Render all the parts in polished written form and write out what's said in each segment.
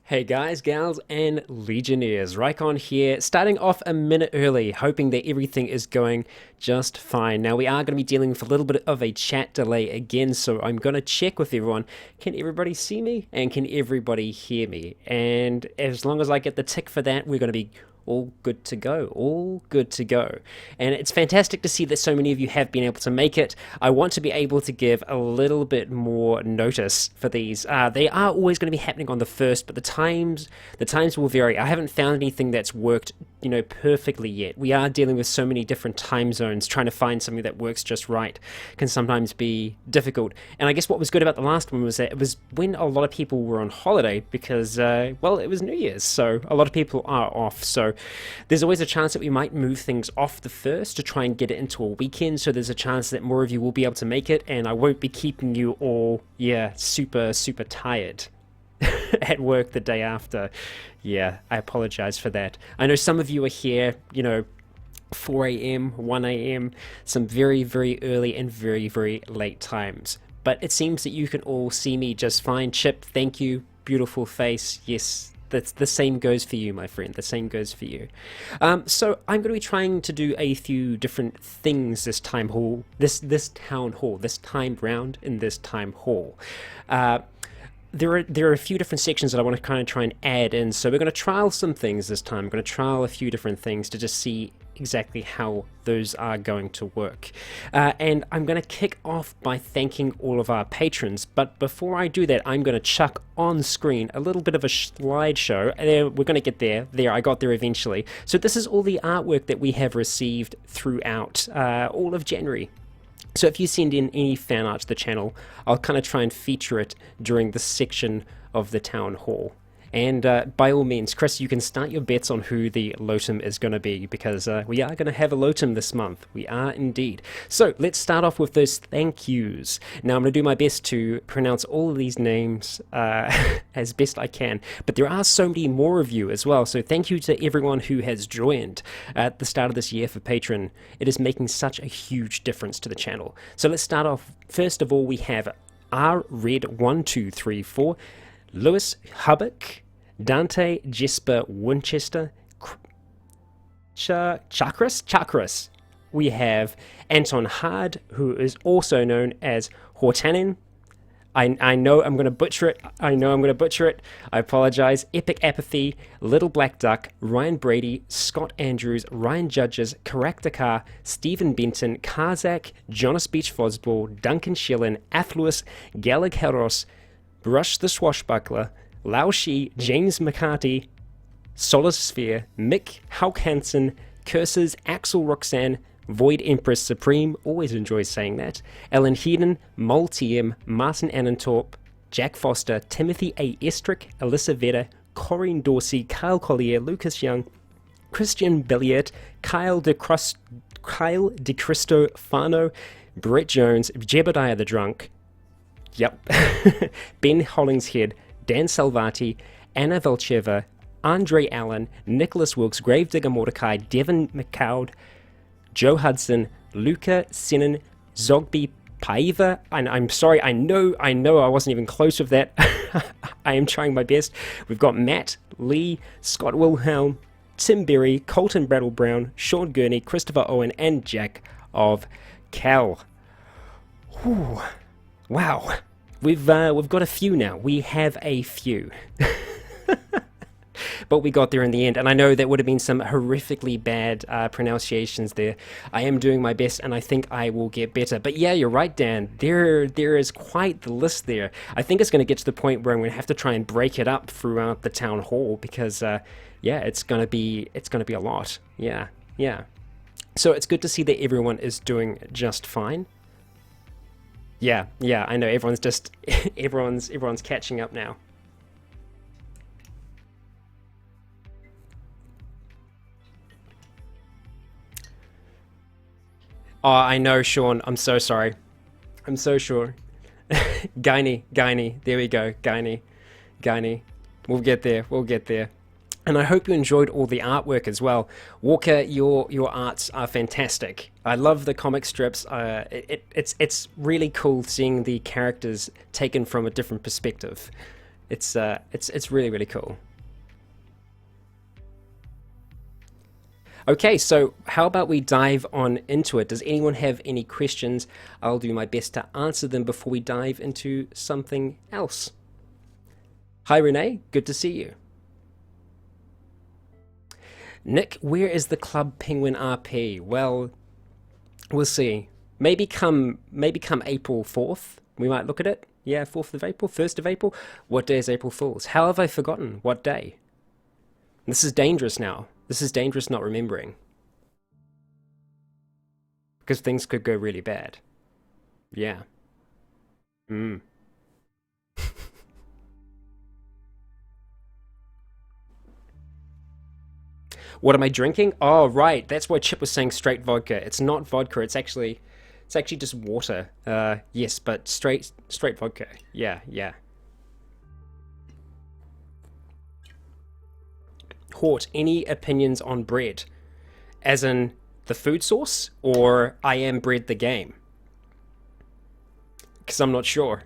Hey guys, gals, and Legionnaires, Rycon here, starting off a minute early, hoping that everything is going just fine. Now, we are going to be dealing with a little bit of a chat delay again, so I'm going to check with everyone. Can everybody see me? And can everybody hear me? And as long as I get the tick for that, we're going to be all good to go, all good to go. And it's fantastic to see that so many of you have been able to make it. I want to be able to give a little bit more notice for these. They are always going to be happening on the first, but the times will vary. I haven't found anything that's worked, perfectly yet. We are dealing with so many different time zones. Trying to find something that works just right can sometimes be difficult. And I guess what was good about the last one was that it was when a lot of people were on holiday because, well, it was New Year's, so a lot of people are off. So there's always a chance that we might move things off the first to try and get it into a weekend. So there's a chance that more of you will be able to make it, and I won't be keeping you all, super tired at work the day after. Yeah, I apologize for that. I know some of you are here, 4 a.m., 1 a.m., some very, very early and very, very late times. But it seems that you can all see me just fine. Chip, thank you. Beautiful face. Yes, that's the same goes for you, my friend. The same goes for you. So I'm going to be trying to do a few different things this time hall, this town hall, this time round in this time hall. There are a few different sections that I want to kind of try and add in, so we're going to trial some things this time. I'm going to trial a few different things to just see exactly how those are going to work. And I'm going to kick off by thanking all of our patrons, but before I do that, I'm going to chuck on screen a little bit of a slideshow. We're going to get there. I got there eventually. So this is all the artwork that we have received throughout all of January. So if you send in any fan art to the channel, I'll kind of try and feature it during this section of the town hall. And by all means, Chris, you can start your bets on who the Lotum is going to be, because we are going to have a Lotum this month. We are indeed. So let's start off with those thank yous. Now I'm going to do my best to pronounce all of these names as best I can, but there are so many more of you as well. So thank you to everyone who has joined at the start of this year for Patreon. It is making such a huge difference to the channel. So let's start off. First of all, we have rred1234, Lewis Hubbock, Dante Jesper Winchester, Chakras. We have Anton Hard, who is also known as Hortanin. I know I'm going to butcher it. I apologize. Epic Apathy, Little Black Duck, Ryan Brady, Scott Andrews, Ryan Judges, Karaktakar, Stephen Benton, Karzak, Jonas Beach Fosball, Duncan Schillen, Athluis, Galag Heros, Brush the Swashbuckler, Lao Shi, James McCarty, Solasphere, Mick Hauk Hansen, Curses, Axel Roxanne, Void Empress Supreme, always enjoys saying that, Ellen Heeden, Mol TM, Martin Annentorp, Jack Foster, Timothy A. Estrick, Alyssa Vedder, Corinne Dorsey, Kyle Collier, Lucas Young, Christian Belliet, Kyle De Cristo Fano, Brett Jones, Jebediah the Drunk, Ben Hollingshead, Dan Salvati, Anna Velcheva, Andre Allen, Nicholas Wilkes, Gravedigger Mordecai, Devin McCowd, Joe Hudson, Luca Sinan, Zogby Paiva, and I'm sorry, I know I wasn't even close with that. I am trying my best. We've got Matt, Lee, Scott Wilhelm, Tim Berry, Colton Brattle Brown, Sean Gurney, Christopher Owen, and Jack of Cal. Whew. Wow. We've got a few now. We have a few. But we got there in the end, and I know that would have been some horrifically bad pronunciations there. I am doing my best, and I think I will get better. But yeah, you're right, Dan. There is quite the list there. I think it's going to get to the point where I'm going to have to try and break it up throughout the town hall because, it's going to be a lot. Yeah. So it's good to see that everyone is doing just fine. Yeah, I know everyone's catching up now. Oh, I know, Sean. I'm so sorry. I'm so sure. Guiney. There we go. Guiney. We'll get there. And I hope you enjoyed all the artwork as well. Walker, your arts are fantastic. I love the comic strips. It's really cool seeing the characters taken from a different perspective. It's really, really cool. Okay, so how about we dive on into it? Does anyone have any questions? I'll do my best to answer them before we dive into something else. Hi, Renee. Good to see you. Nick, where is the Club Penguin RP? Well, we'll see. Maybe come April 4th, we might look at it. Yeah, 4th of April, 1st of April. What day is April Fool's? How have I forgotten? What day? This is dangerous now. This is dangerous not remembering. Because things could go really bad. Yeah. Mm. What am I drinking? Oh, right. That's why Chip was saying straight vodka. It's not vodka. It's actually just water. Yes, but straight vodka. Yeah, yeah. Hort, any opinions on bread? As in the food source, or I am bread the game? Because I'm not sure.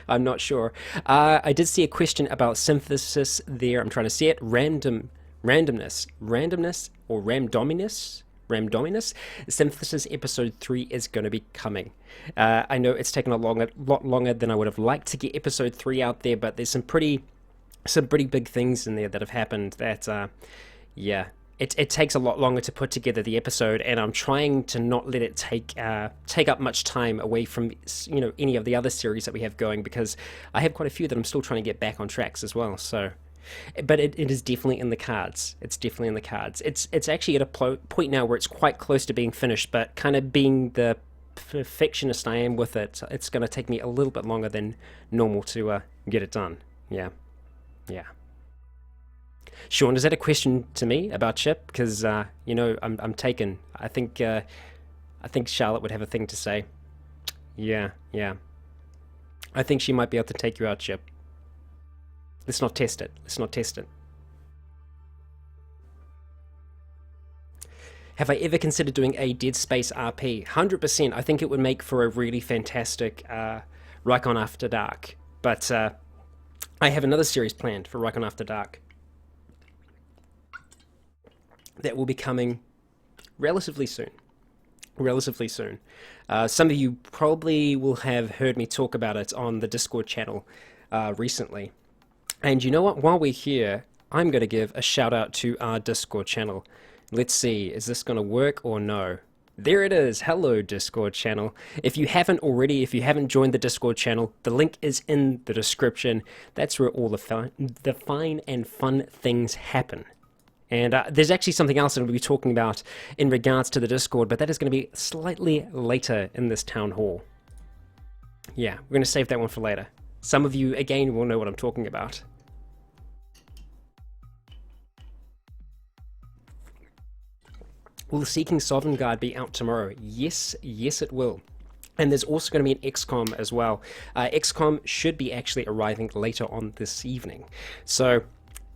I'm not sure. I did see a question about synthesis there. I'm trying to see it. Randomness, or Ramdominus. Synthesis episode 3 is going to be coming. I know it's taken a lot longer than I would have liked to get episode 3 out there, but there's some pretty big things in there that have happened that, yeah, it takes a lot longer to put together the episode, and I'm trying to not let it take up much time away from any of the other series that we have going, because I have quite a few that I'm still trying to get back on tracks as well. So, but it is definitely in the cards. It's definitely in the cards. It's actually at a point now where it's quite close to being finished, but kind of being the perfectionist I am with it, it's going to take me a little bit longer than normal to get it done. Yeah, yeah. Sean, is that a question to me about Chip? Because I'm taken. I think Charlotte would have a thing to say. Yeah, yeah. I think she might be able to take you out, Chip. Let's not test it. Let's not test it. Have I ever considered doing a Dead Space RP? 100%. I think it would make for a really fantastic Rycon After Dark. But I have another series planned for Rycon After Dark that will be coming relatively soon. Relatively soon. Some of you probably will have heard me talk about it on the Discord channel recently. And you know what? While we're here, I'm going to give a shout out to our Discord channel. Let's see, is this going to work or no? There it is. Hello, Discord channel. If you haven't already, if you haven't joined the Discord channel, the link is in the description. That's where all the fine and fun things happen. And there's actually something else that we'll be talking about in regards to the Discord, but that is going to be slightly later in this town hall. Yeah, we're going to save that one for later. Some of you, again, will know what I'm talking about. Will the Seeking Sovereign Guard be out tomorrow? Yes, yes it will. And there's also going to be an XCOM as well. XCOM should be actually arriving later on this evening. So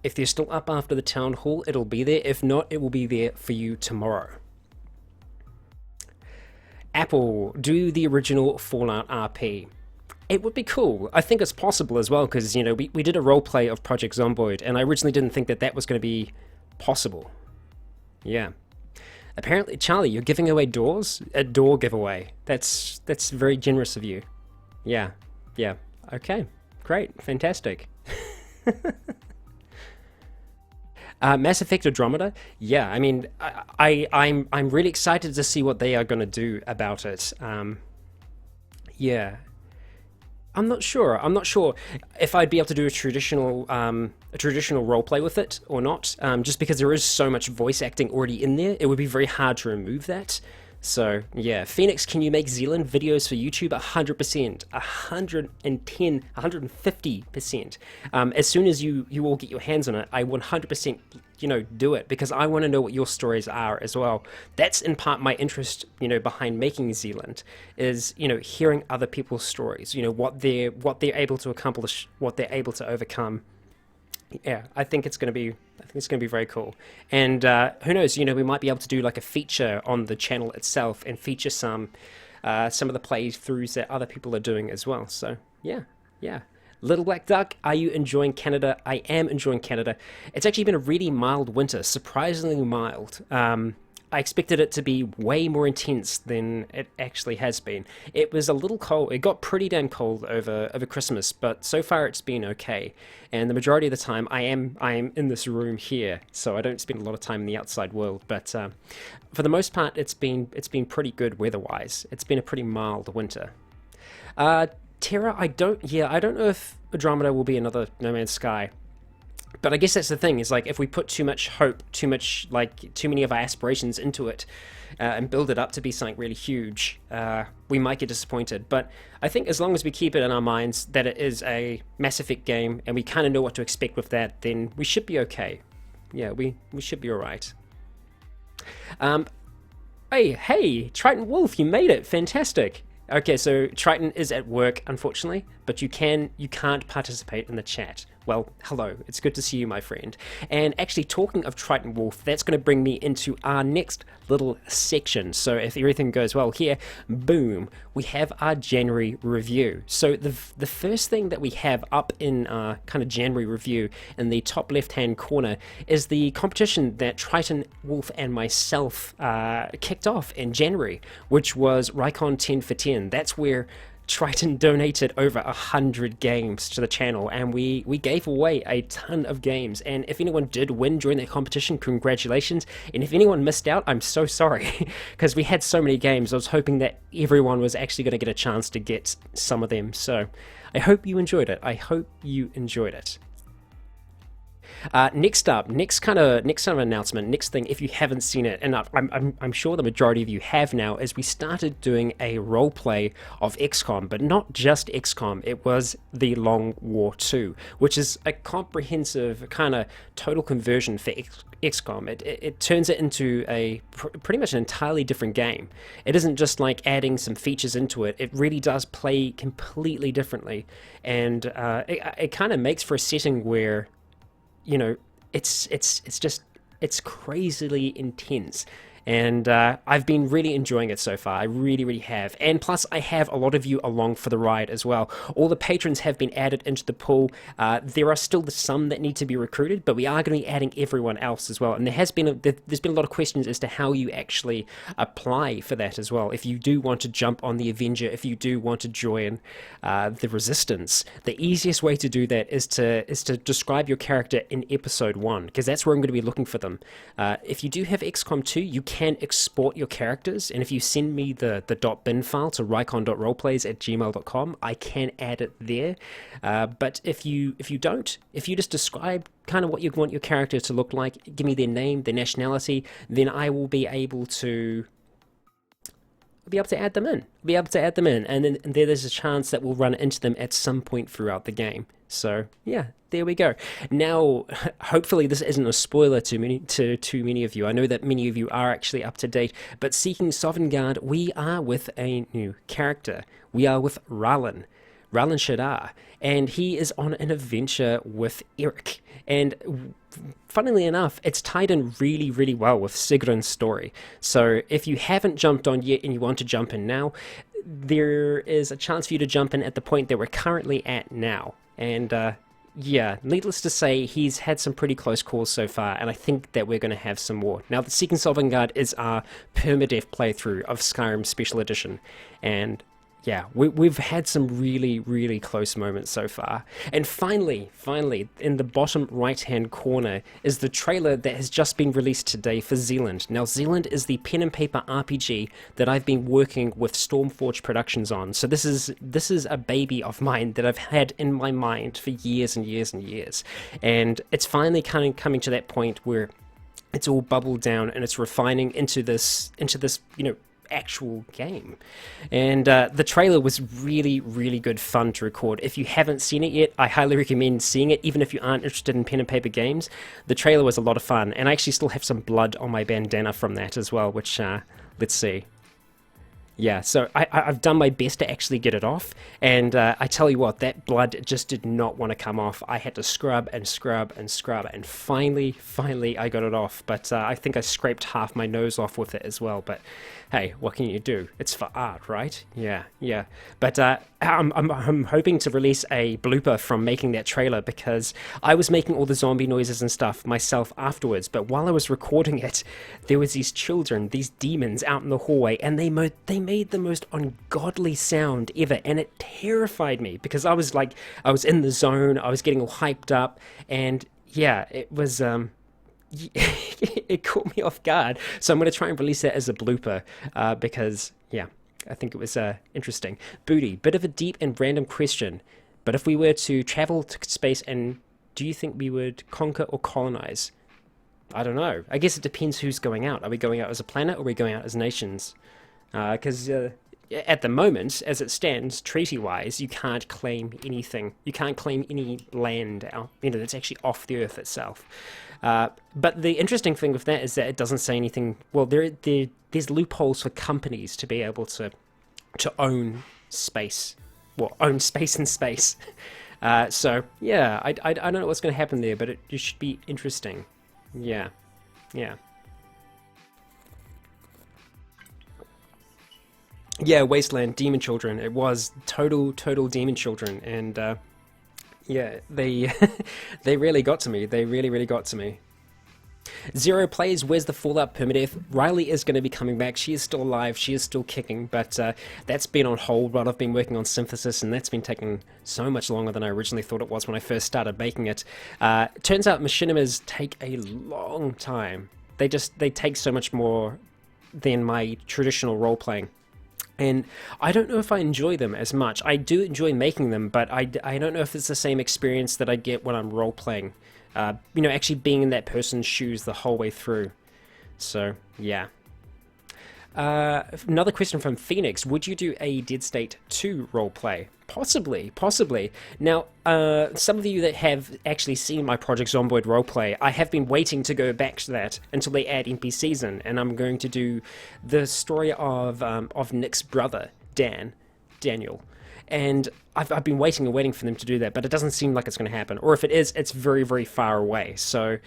if they're still up after the town hall, it'll be there. If not, it will be there for you tomorrow. Apple, do the original Fallout RP. It would be cool. I think it's possible as well, because, we did a roleplay of Project Zomboid, and I originally didn't think that was going to be possible. Yeah. Apparently, Charlie, you're giving away doors? A door giveaway. That's very generous of you. Yeah. Yeah. Okay. Great. Fantastic. Mass Effect Andromeda? Yeah, I mean, I'm really excited to see what they are going to do about it. Yeah. I'm not sure. I'm not sure if I'd be able to do a traditional role play with it or not. Just because there is so much voice acting already in there, it would be very hard to remove that. So yeah, Phoenix, can you make Zealand videos for YouTube? 100%, 110, 150%. As soon as you all get your hands on it, I 100%, do it, because I want to know what your stories are as well. That's in part my interest, behind making Zealand, is hearing other people's stories. What they're able to accomplish, what they're able to overcome. Yeah, I think it's going to be very cool. And who knows, we might be able to do like a feature on the channel itself and feature some of the playthroughs that other people are doing as well. So yeah. Little Black Duck, are you enjoying Canada? I am enjoying Canada. It's actually been a really mild winter, surprisingly mild. I expected it to be way more intense than it actually has been. It was a little cold. It got pretty damn cold over Christmas, but so far it's been okay. And the majority of the time, I am in this room here, so I don't spend a lot of time in the outside world. But for the most part, it's been pretty good weather-wise. It's been a pretty mild winter. Terra, I don't know if Andromeda will be another No Man's Sky. But I guess that's the thing, is like if we put too much hope, too many of our aspirations into it, and build it up to be something really huge, we might get disappointed. But I think as long as we keep it in our minds that it is a Mass Effect game and we kind of know what to expect with that, then we should be okay. Yeah, we should be alright. Hey, Triton Wolf, you made it! Fantastic! Okay, so Triton is at work, unfortunately, but you can't participate in the chat. Well, hello, it's good to see you, my friend. And actually, talking of Triton Wolf, that's going to bring me into our next little section. So if everything goes well here, boom, we have our January review. So the first thing that we have up in our kind of January review in the top left-hand corner is the competition that Triton Wolf and myself kicked off in January, which was Rycon 10 for 10. That's where Triton donated over 100 games to the channel, and we gave away a ton of games. And if anyone did win during that competition, congratulations. And if anyone missed out, I'm so sorry, because we had so many games. I was hoping that everyone was actually going to get a chance to get some of them. So I hope you enjoyed it. Next kind of announcement, next thing, if you haven't seen it, and I'm sure the majority of you have now, is we started doing a role play of XCOM, but not just XCOM. It was the Long War 2, which is a comprehensive kind of total conversion for XCOM. It turns it into a pretty much an entirely different game. It isn't just like adding some features into it. It really does play completely differently, and it kind of makes for a setting where, you know, it's crazily intense, and I've been really enjoying it so far. I really have. And plus, I have a lot of you along for the ride as well. All the patrons have been added into the pool. There are still some that need to be recruited, but we are going to be adding everyone else as well. And there's been a lot of questions as to how you actually apply for that as well. If you do want to jump on the Avenger, if you do want to join the Resistance, the easiest way to do that is to describe your character in episode 1, because that's where I'm going to be looking for them. If you do have XCOM 2, you can export your characters, and if you send me the .bin file to rycon.roleplays@gmail.com, I can add it there. But if you don't, if you just describe kind of what you want your character to look like, give me their name, their nationality, then I will be able to add them in. And then there's a chance that we'll run into them at some point throughout the game. So yeah, there we go. Now, hopefully this isn't a spoiler to too many of you. I know that many of you are actually up to date, but Seeking Sovngarde, we are with a new character. We are with Ralin Shadar, and he is on an adventure with Eric. And funnily enough, it's tied in really well with Sigrun's story. So if you haven't jumped on yet and you want to jump in now, there is a chance for you to jump in at the point that we're currently at now. And yeah, needless to say, he's had some pretty close calls so far, and I think that we're going to have some more. Now, the Seeking Sovngarde is our permadeath playthrough of Skyrim Special Edition, and yeah, we've had some really close moments so far. And finally, in the bottom right-hand corner is the trailer that has just been released today for Zealand. Now, Zealand is the pen and paper RPG that I've been working with Stormforge Productions on. So this is a baby of mine that I've had in my mind for years and years. And it's finally kind of coming to that point where it's all bubbled down and it's refining into this, you know, actual game. And the trailer was really good fun to record. If you haven't seen it yet, I highly recommend seeing it, even if you aren't interested in pen and paper games. The trailer was a lot of fun, and I actually still have some blood on my bandana from that as well, which let's see. Yeah, so I've done my best to actually get it off, and I tell you what, that blood just did not want to come off. I had to scrub and scrub and scrub, and finally I got it off. But I think I scraped half my nose off with it as well. But hey, what can you do? It's for art, right? Yeah, yeah. But I'm hoping to release a blooper from making that trailer, because I was making all the zombie noises and stuff myself afterwards. But while I was recording it, there was these children, these demons out in the hallway, and they made the most ungodly sound ever, and it terrified me, because I was in the zone, I was getting all hyped up, and yeah, it was it caught me off guard. So I'm going to try and release that as a blooper, because yeah, I think it was interesting. Booty, bit of a deep and random question, but if we were to travel to space, and do you think we would conquer or colonize? I don't know. I guess it depends who's going out. Are we going out as a planet, or are we going out as nations? Because at the moment, as it stands, treaty-wise, you can't claim anything. You can't claim any land out, that's actually off the Earth itself. But the interesting thing with that is that it doesn't say anything. Well, there's loopholes for companies to be able to own space. Well, own space in space. So yeah, I don't know what's going to happen there, but it should be interesting. Yeah, yeah. Yeah, Wasteland, Demon Children. It was total Demon Children, and yeah, they they really got to me. They really got to me. Zero plays, where's the Fallout permadeath? Riley is going to be coming back. She is still alive. She is still kicking, but that's been on hold while I've been working on synthesis, and that's been taking so much longer than I originally thought it was when I first started making it. Turns out machinimas take a long time. They take so much more than my traditional role-playing. And I don't know if I enjoy them as much. I do enjoy making them, but I don't know if it's the same experience that I get when I'm role-playing. Actually being in that person's shoes the whole way through. So, yeah. Another question from Phoenix. Would you do a Dead State 2 roleplay? Possibly. Now, some of you that have actually seen my Project Zomboid roleplay, I have been waiting to go back to that until they add NPCs in, and I'm going to do the story of Nick's brother, Daniel. And I've been waiting for them to do that, but it doesn't seem like it's going to happen. Or if it is, it's very far away. So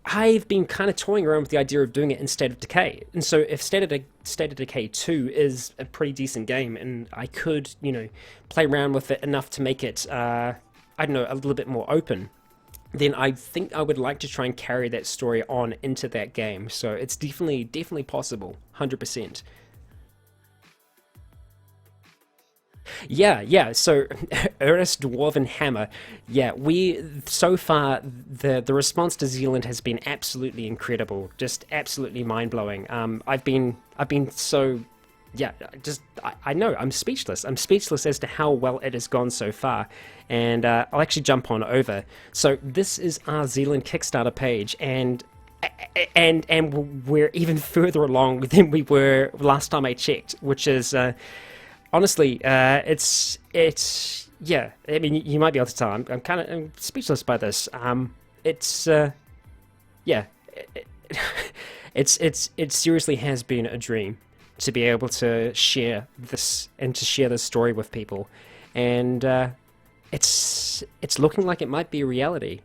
I've been kind of toying around with the idea of doing it in State of Decay. And so if State of Decay 2 is a pretty decent game, and I could, play around with it enough to make it, a little bit more open, then I think I would like to try and carry that story on into that game. So it's definitely possible, 100%. Yeah. So, Ernest Dwarven Hammer. Yeah, so far the response to Zealand has been absolutely incredible, just absolutely mind blowing. I've been so. Yeah, I know, I'm speechless. I'm speechless as to how well it has gone so far. And I'll actually jump on over. So this is our Zealand Kickstarter page, and we're even further along than we were last time I checked, which is honestly, it's yeah. I mean, you might be able to tell. I'm speechless by this. Yeah. It seriously has been a dream to be able to share this and to share this story with people, and it's looking like it might be a reality.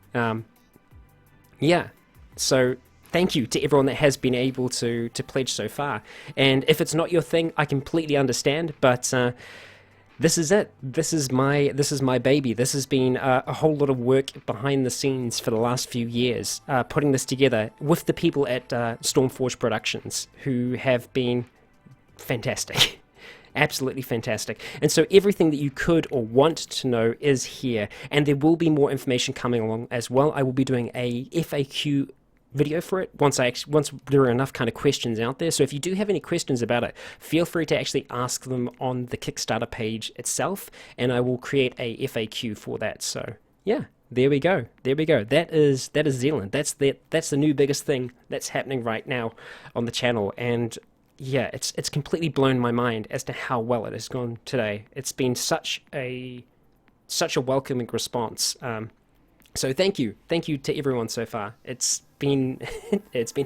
Yeah. So thank you to everyone that has been able to pledge so far. And if it's not your thing, I completely understand. But this is it. This is my baby. This has been a whole lot of work behind the scenes for the last few years, putting this together with the people at Stormforge Productions, who have been fantastic. Absolutely fantastic. And so everything that you could or want to know is here, and there will be more information coming along as well. I will be doing a FAQ video for it once there are enough kind of questions out there. So if you do have any questions about it, feel free to actually ask them on the Kickstarter page itself, and I will create a FAQ for that. So yeah, there we go. That is Zealand. That's the new biggest thing that's happening right now on the channel. And yeah, it's completely blown my mind as to how well it has gone today. It's been such a welcoming response. So thank you to everyone so far. It's been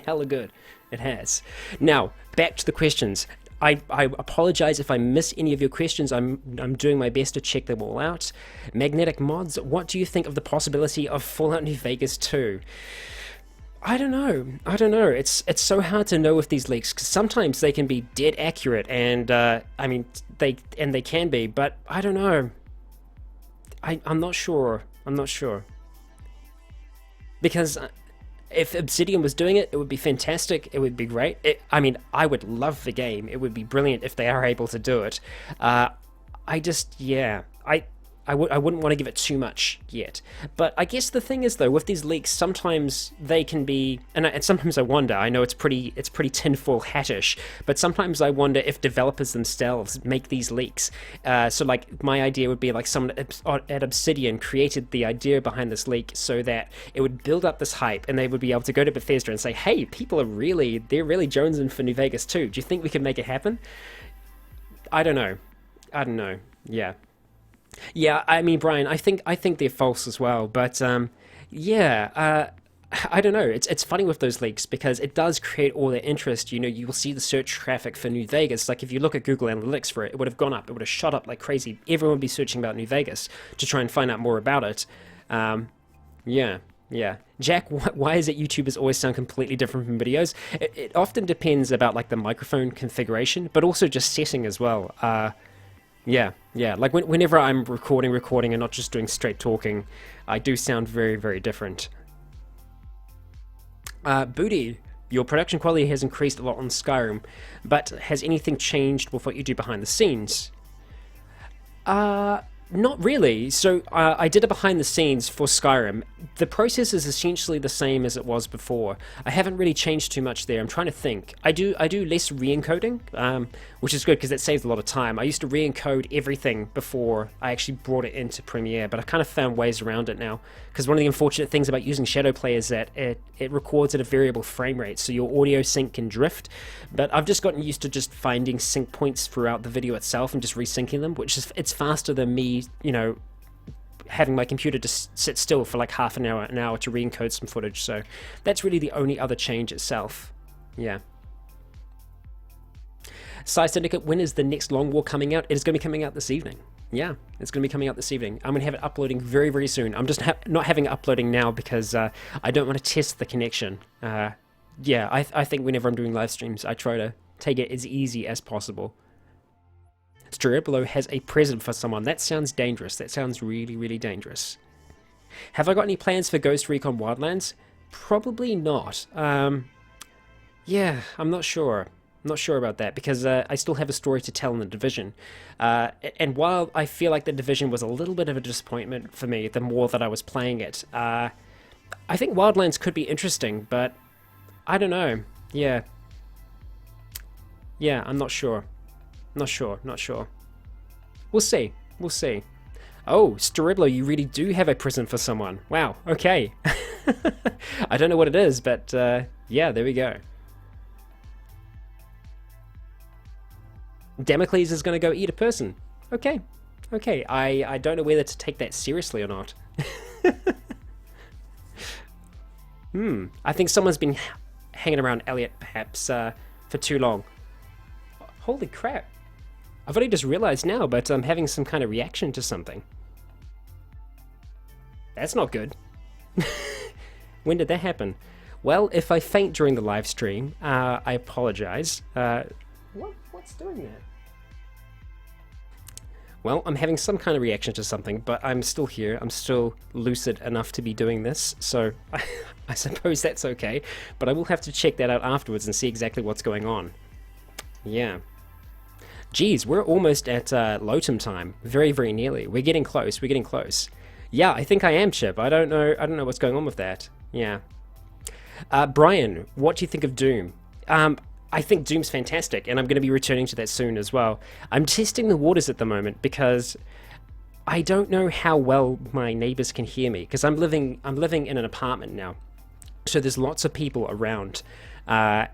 hella good. It has. Now back to the questions. I apologize if I miss any of your questions. I'm doing my best to check them all out. Magnetic Mods, what do you think of the possibility of Fallout New Vegas 2? I don't know. I don't know. It's so hard to know with these leaks because sometimes they can be dead accurate, and I mean they can be, but I don't know. I'm not sure. I'm not sure because if Obsidian was doing it, it would be fantastic. It would be great. I mean, I would love the game. It would be brilliant if they are able to do it. I just, yeah, I wouldn't want to give it too much yet. But I guess the thing is, though, with these leaks, sometimes they can be, and sometimes I wonder, I know it's pretty tinfoil hattish, but sometimes I wonder if developers themselves make these leaks. So, like, my idea would be, like, someone at Obsidian created the idea behind this leak so that it would build up this hype, and they would be able to go to Bethesda and say, hey, people are really jonesing for New Vegas 2. Do you think we can make it happen? I don't know. Yeah. Yeah, I mean, Brian, I think they're false as well, but yeah, I don't know. It's funny with those leaks because it does create all their interest. You know, you will see the search traffic for New Vegas. Like if you look at Google Analytics for it, it would have gone up. It would have shot up like crazy. Everyone would be searching about New Vegas to try and find out more about it. Yeah. Jack, why is it YouTubers always sound completely different from videos? It often depends about like the microphone configuration, but also just setting as well. Yeah. Like whenever I'm recording and not just doing straight talking, I do sound very, very different. Booty, your production quality has increased a lot on Skyrim, but has anything changed with what you do behind the scenes? Not really. So I did a behind the scenes for Skyrim. The process is essentially the same as it was before. I haven't really changed too much there. I'm trying to think. I do less re-encoding, which is good because it saves a lot of time. I used to re-encode everything before I actually brought it into Premiere, but I kind of found ways around it now. Because one of the unfortunate things about using Shadowplay is that it records at a variable frame rate, so your audio sync can drift. But I've just gotten used to just finding sync points throughout the video itself and just resyncing them, which is it's faster than me, you know, having my computer just sit still for like half an hour to re-encode some footage. So that's really the only other change itself. Yeah. Side Syndicate, when is the next Long War coming out? It is going to be coming out this evening. Yeah, it's going to be coming out this evening. I'm going to have it uploading very, very soon. I'm just not having it uploading now because I don't want to test the connection. Yeah, I think whenever I'm doing live streams, I try to take it as easy as possible. Striblo has a present for someone. That sounds dangerous. That sounds really, really dangerous. Have I got any plans for Ghost Recon Wildlands? Probably not. Yeah, I'm not sure. I'm not sure about that because I still have a story to tell in the Division. And while I feel like the Division was a little bit of a disappointment for me the more that I was playing it, I think Wildlands could be interesting, but I don't know. Yeah, I'm not sure. Not sure. We'll see. Oh, Stariblo, you really do have a present for someone. Wow, okay. I don't know what it is, but yeah, there we go. Damocles is going to go eat a person. Okay. I don't know whether to take that seriously or not. I think someone's been hanging around Elliot, perhaps, for too long. Holy crap. I've only just realized now, but I'm having some kind of reaction to something. That's not good. When did that happen? Well, if I faint during the live stream, I apologize. What's doing that? Well, I'm having some kind of reaction to something, but I'm still here. I'm still lucid enough to be doing this, so I suppose that's okay. But I will have to check that out afterwards and see exactly what's going on. Yeah. Geez, we're almost at Lotum time. Very, very nearly. We're getting close. Yeah, I think I am, Chip. I don't know what's going on with that. Yeah. Brian, what do you think of Doom? I think Doom's fantastic, and I'm going to be returning to that soon as well. I'm testing the waters at the moment because I don't know how well my neighbors can hear me because I'm living in an apartment now, so there's lots of people around, and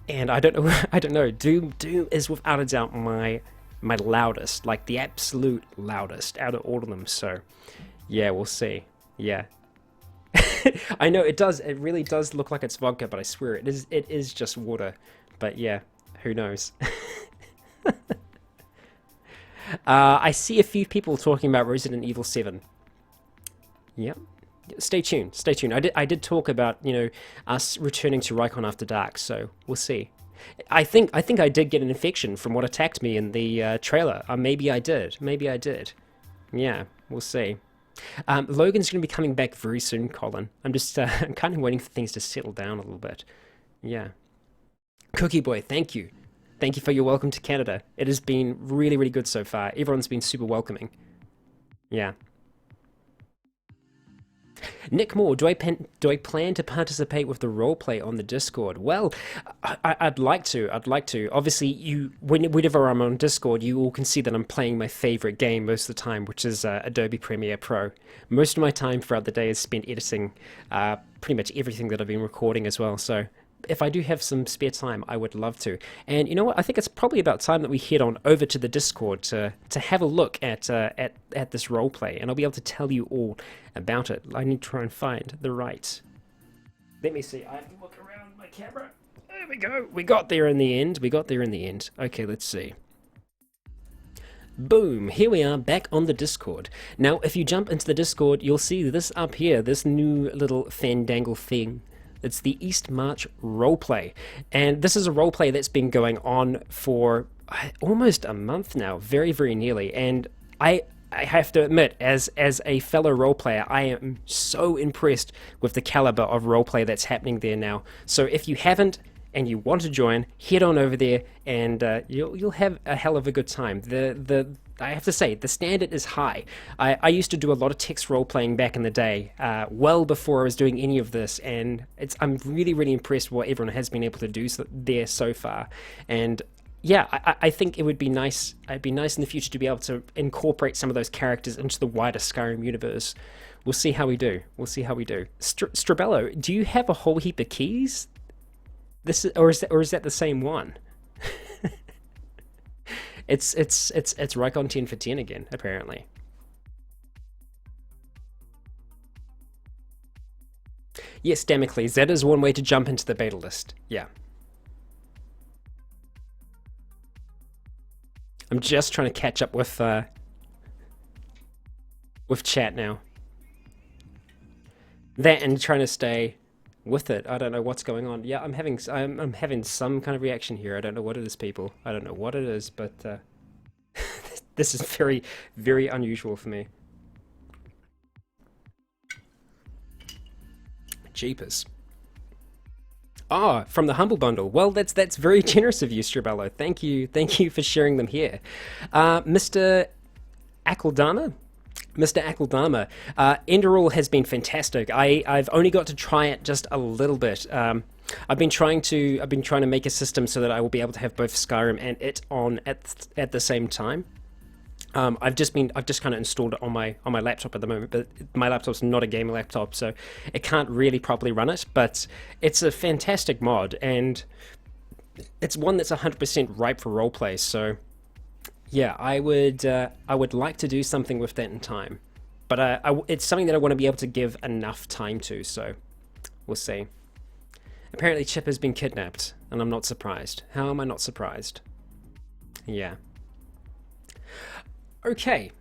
I don't know. Doom is without a doubt my loudest, like the absolute loudest out of all of them. So yeah, we'll see. Yeah. I know it does. It really does look like it's vodka, but I swear it is just water. But yeah, who knows? I see a few people talking about Resident Evil 7. Yep. Stay tuned. Stay tuned. I did talk about, us returning to Rycon After Dark, so we'll see. I think I did get an infection from what attacked me in the trailer. Maybe I did. Maybe I did. Yeah, we'll see. Logan's going to be coming back very soon, Colin. I'm just I'm kind of waiting for things to settle down a little bit. Yeah. Cookie Boy, thank you. Thank you for your welcome to Canada. It has been really, really good so far. Everyone's been super welcoming. Yeah. Nick Moore, do I plan to participate with the roleplay on the Discord? Well, I'd like to. I'd like to. Obviously, whenever I'm on Discord, you all can see that I'm playing my favorite game most of the time, which is Adobe Premiere Pro. Most of my time throughout the day is spent editing pretty much everything that I've been recording as well. So if I do have some spare time, I would love to. And you know what? I think it's probably about time that we head on over to the Discord to have a look at this roleplay, and I'll be able to tell you all about it. I need to try and find the right. Let me see. I have to look around my camera. There we go. We got there in the end. We got there in the end. Okay, let's see. Boom, here we are back on the Discord. Now, if you jump into the Discord, you'll see this up here, this new little fandangle thing. It's the East March roleplay, and this is a roleplay that's been going on for almost a month now, very, very nearly. And I have to admit, as a fellow roleplayer, I am so impressed with the caliber of roleplay that's happening there now. So if you haven't and you want to join, head on over there, and you'll have a hell of a good time. I have to say, the standard is high. I used to do a lot of text role-playing back in the day, well before I was doing any of this, and I'm really, really impressed with what everyone has been able to do there so far. And yeah, I think it would be nice. It'd be nice in the future to be able to incorporate some of those characters into the wider Skyrim universe. We'll see how we do. We'll see how we do. Strabello, do you have a whole heap of keys? Or is that the same one? It's Rycon 10 for 10 again, apparently. Yes, Damocles, that is one way to jump into the beta list. Yeah. I'm just trying to catch up with chat now. That and trying to stay with it. I don't know what's going on. Yeah, I'm having some kind of reaction here. I don't know what it is, people. I don't know what it is, but this is very, very unusual for me. Jeepers. Ah, from the Humble Bundle. Well, that's very generous of you, Strabello. Thank you for sharing them here. Mr. Akildama? Mr. Akildama, Enderall has been fantastic. I've only got to try it just a little bit. I've been trying to make a system so that I will be able to have both Skyrim and it on at the same time. I've just kind of installed it on my laptop at the moment, but my laptop's not a gamer laptop, so it can't really properly run it. But it's a fantastic mod, and it's one that's 100% ripe for roleplay. So yeah, I would like to do something with that in time, but it's something that I want to be able to give enough time to. So we'll see. Apparently, Chip has been kidnapped, and I'm not surprised. How am I not surprised? Yeah. Okay.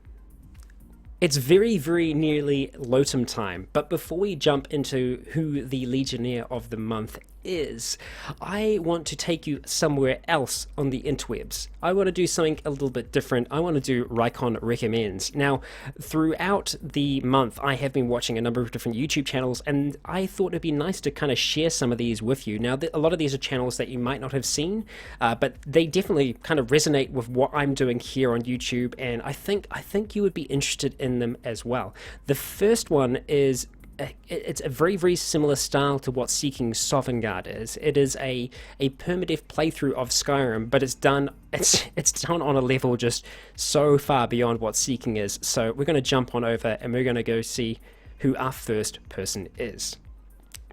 It's very, very nearly Lotum time, but before we jump into who the Legionnaire of the month is, I want to take you somewhere else on the interwebs. I want to do something a little bit different. I want to do Rycon Recommends. Now, throughout the month, I have been watching a number of different YouTube channels, and I thought it'd be nice to kind of share some of these with you. Now, a lot of these are channels that you might not have seen, but they definitely kind of resonate with what I'm doing here on YouTube, and I think you would be interested in them as well. The first one is it's a very, very similar style to what Seeking Sovngarde is. It is a permadeath playthrough of Skyrim, but it's done on a level just so far beyond what Seeking is. So we're going to jump on over and we're going to go see who our first person is.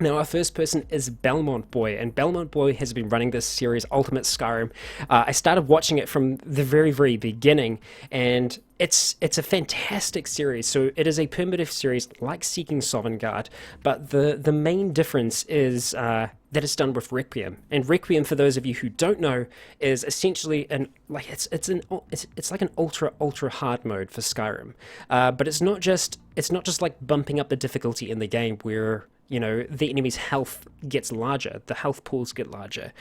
Now, our first person is Belmont Boy, and Belmont Boy has been running this series, Ultimate Skyrim. I started watching it from the very, very beginning, and it's a fantastic series. So it is a primitive series like Seeking Sovngarde, but the main difference is that it's done with Requiem. And Requiem, for those of you who don't know, is essentially it's like an ultra hard mode for Skyrim, but it's not just like bumping up the difficulty in the game where the enemy's health gets larger, the health pools get larger.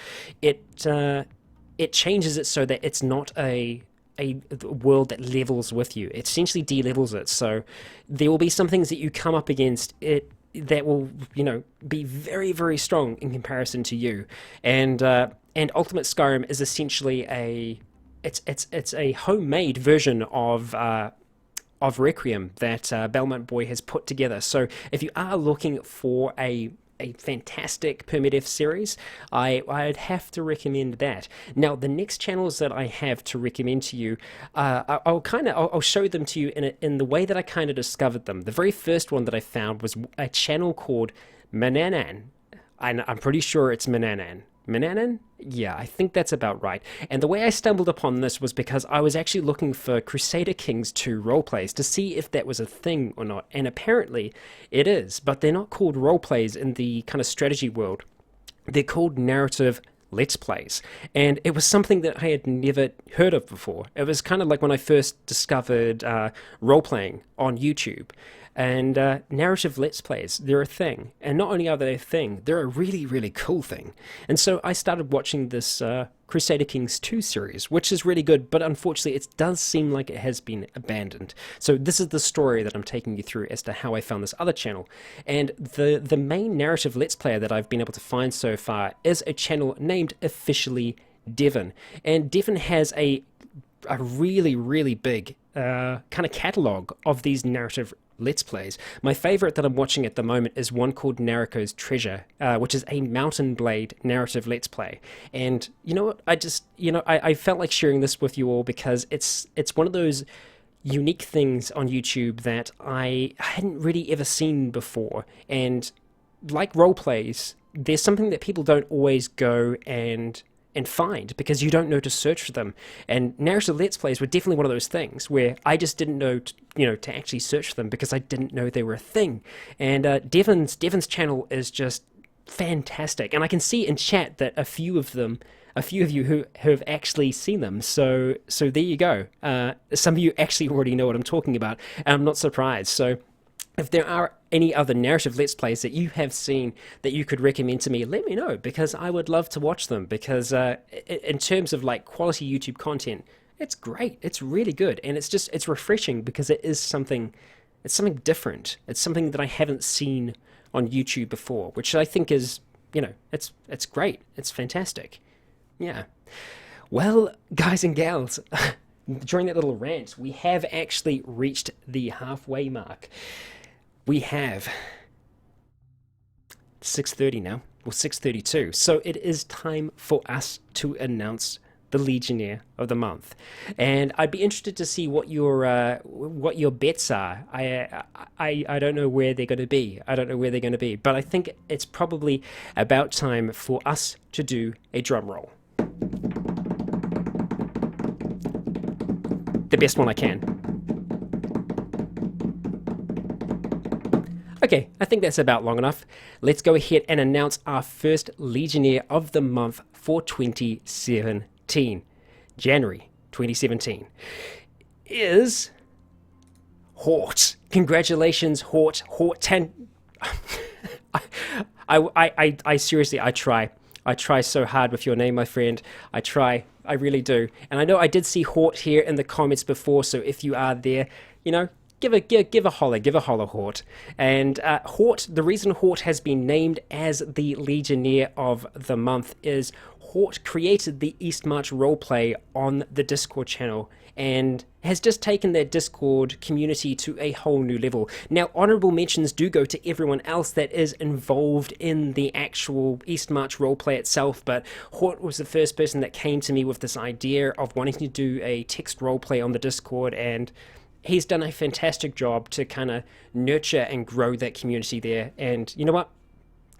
It changes it so that it's not a world that levels with you. It essentially de-levels it. So there will be some things that you come up against it that will, be very, very strong in comparison to you. And Ultimate Skyrim is essentially it's a homemade version of Requiem that Belmont Boy has put together. So if you are looking for a fantastic primitive series, I'd have to recommend that. Now, the next channels that I have to recommend to you, I'll show them to you in the way that I kind of discovered them. The very first one that I found was a channel called Mananan, and I'm pretty sure it's Mananan. Mananan? Yeah, I think that's about right. And the way I stumbled upon this was because I was actually looking for Crusader Kings 2 roleplays to see if that was a thing or not. And apparently it is, but they're not called roleplays in the kind of strategy world. They're called narrative Let's Plays. And it was something that I had never heard of before. It was kind of like when I first discovered role-playing on YouTube. And narrative Let's Plays, they're a thing. And not only are they a thing, they're a really, really cool thing. And so I started watching this Crusader Kings 2 series, which is really good, but unfortunately it does seem like it has been abandoned. So this is the story that I'm taking you through as to how I found this other channel. And the main narrative Let's Player that I've been able to find so far is a channel named officially Devon. And Devon has a really, really big kind of catalog of these narrative Let's Plays. My favorite that I'm watching at the moment is one called Nariko's Treasure, which is a Mountain Blade narrative Let's Play. And you know what? I felt like sharing this with you all because it's one of those unique things on YouTube that I hadn't really ever seen before. And like role plays, there's something that people don't always go and find because you don't know to search for them. And narrative Let's Plays were definitely one of those things where I just didn't know to actually search for them because I didn't know they were a thing. And Devon's channel is just fantastic, and I can see in chat that a few of you who have actually seen them. So there you go. Some of you actually already know what I'm talking about, and I'm not surprised. So if there are any other narrative Let's Plays that you have seen that you could recommend to me, let me know, because I would love to watch them, because in terms of like quality YouTube content, it's great. It's really good. And it's refreshing because it's something different. It's something that I haven't seen on YouTube before, which I think is, it's great. It's fantastic. Yeah. Well, guys and gals, during that little rant, we have actually reached the halfway mark. We have 6:30 now, or 6:32. So it is time for us to announce the Legionnaire of the month, and I'd be interested to see what your bets are. I don't know where they're going to be. But I think it's probably about time for us to do a drum roll. The best one I can. Okay, I think that's about long enough. Let's go ahead and announce our first Legionnaire of the month for 2017. January 2017 is Hort. Congratulations, Hort. I seriously, I try so hard with your name, my friend. I really do. And I know I did see Hort here in the comments before, so if you are there, give a holler, Hort. And Hort, the reason Hort has been named as the Legionnaire of the month is Hort created the Eastmarch roleplay on the Discord channel and has just taken their Discord community to a whole new level. Now, honorable mentions do go to everyone else that is involved in the actual Eastmarch roleplay itself, but Hort was the first person that came to me with this idea of wanting to do a text roleplay on the Discord, and he's done a fantastic job to kind of nurture and grow that community there. And you know what?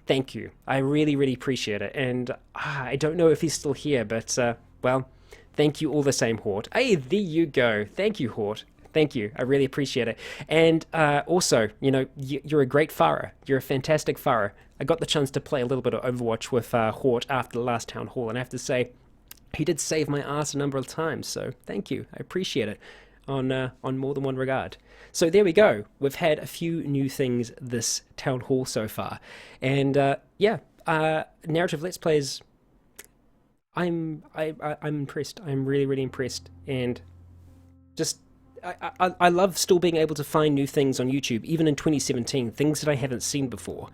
thank you. I really, really appreciate it. And I don't know if he's still here, but, well, thank you all the same, Hort. Hey, there you go. Thank you, Hort. Thank you. I really appreciate it. And also, you know, you're a great farer. You're a fantastic farer. I got the chance to play a little bit of Overwatch with Hort after the last Town Hall, and I have to say, he did save my ass a number of times, so thank you. I appreciate it on more than one regard. So there we go. We've had a few new things this Town Hall so far. And narrative Let's Plays, I'm impressed. I'm really, really impressed. And just, I love still being able to find new things on YouTube, even in 2017, things that I haven't seen before.